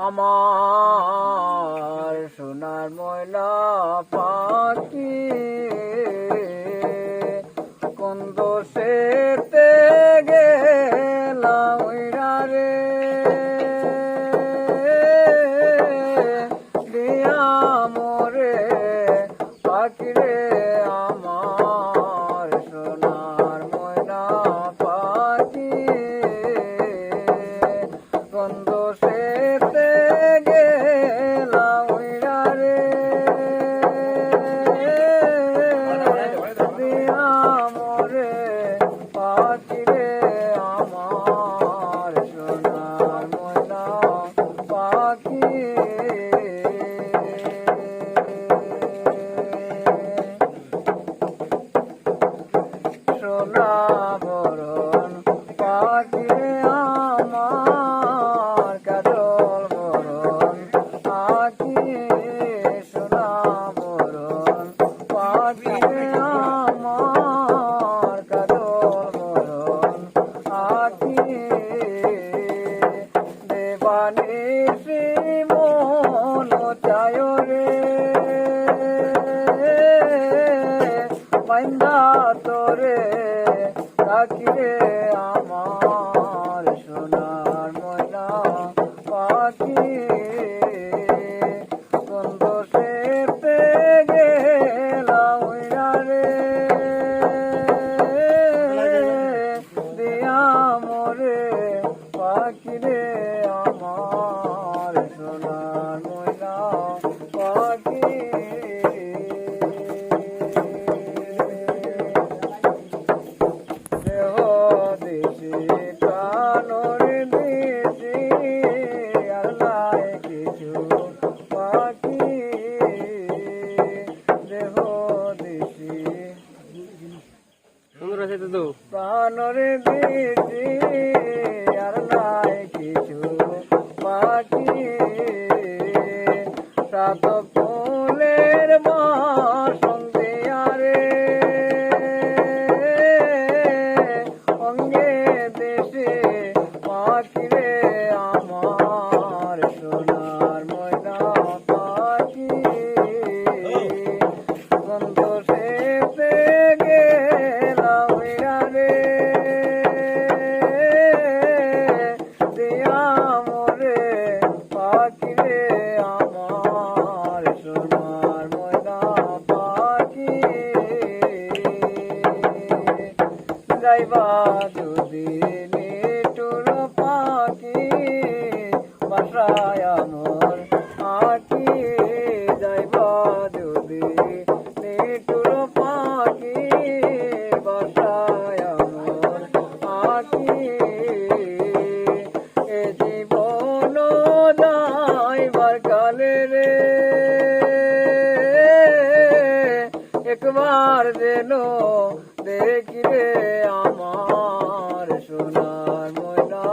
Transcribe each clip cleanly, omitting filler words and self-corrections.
আমার সোনার ময়না পাখি কোন দোষেতে গেলাম রে দিয়া মোরে পাখি রে আমার সোনার ময়না পাখি কোন দোষেতে গেলাম রে দিয়া মোরে পাখি রে আমার সোনার ময়না পাখি সোনা বরণ পাখি রে আমার কাজল বরণ পাখি সোনা বরণ পাখি রে আমার কাজল বরণ পাখি দেবানি শ্রী মন চায় রে পাইন্দা তোরে রাখি রে আমার সোনার ময়না পাখি কোন দোষেতে গেলাম রে দিয়া মোরে পাখি রে আমার সোনার ময়না পাখি দেহ দেশে প্রাণর দেশে আল্লাহ কিছু পাখি দেহ দেশে সুন্দর আছে তো প্রাণর দেশে আল্লাহ কিছু পাখি সাত ফুলের সন্ধে আরে অঙ্গে দেশে পাখি রে আমার সোনার ময়না পাখি কোন দোষেতে গেলাম রে দিয়া মোরে পাখি রে আমার সোনার ময়না পাখি যাইবা যদি নিটুর পাখি বাসায় আমার আঁকি যাইবা যদি নিটুর পাখি বাসায় আমার আঁকি এ জীবন যাইবার কালে রে একবার যেন দেখি রে আমার সোনার ময়না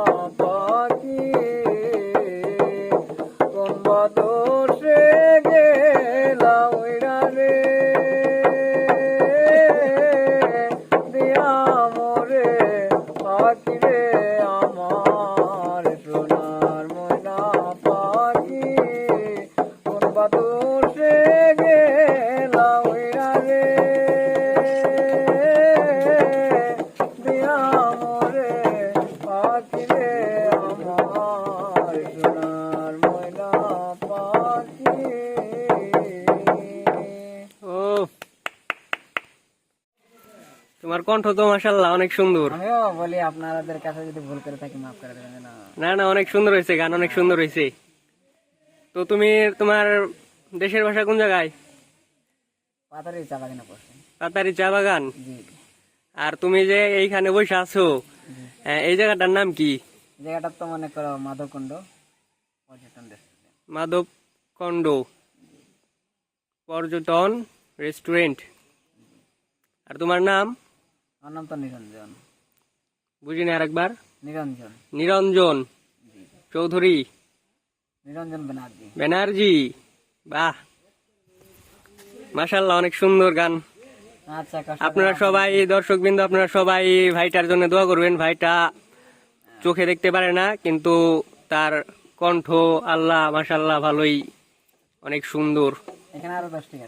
পাখি কোন বাদোষে গেলাম রে দিয়া মোরে পাখি রে আমার সোনার ময়না পাখি কোন বাদোষে গেলাম রে দিয়া মোরে পাখি রে আমার সোনার ময়না পাখি। ও তোমার কণ্ঠ তো মাশাআল্লাহ অনেক সুন্দর। আমিও বলি আপনাদের কাছে যদি ভুল করে থাকি মাফ করে দেবেন। না না অনেক সুন্দর হয়েছে, গান অনেক সুন্দর হয়েছে। তো তুমি তোমার দেশের ভাষা কোন জায়গায়? পাতারি চা বাগানে পড়ছেন। পাতারি চা বাগান। জি। আর তুমি যে এইখানে বসে আছো, এই জায়গাটার নাম কি? জায়গাটা তো মনে করো মাধবকুণ্ড পর্যটন রেস্টুরেন্ট। মাধবকুণ্ড পর্যটন রেস্টুরেন্ট। আর তোমার নাম? আমার নাম তো নিরঞ্জন। বুঝিনি আরেকবার। নিরঞ্জন। নিরঞ্জন চৌধুরী। নিরঞ্জন ব্যানার্জি। ব্যানার্জি, বাহ মাশাআল্লাহ অনেক সুন্দর গান। আচ্ছা, আপনারা সবাই দর্শকবৃন্দ আপনারা সবাই ভাইটার জন্য দোয়া করবেন। ভাইটা চোখে দেখতে পারে না, কিন্তু তার কণ্ঠ আল্লাহ মাশাআল্লাহ ভালোই, অনেক সুন্দর। এখানে আরো 10টি আছে।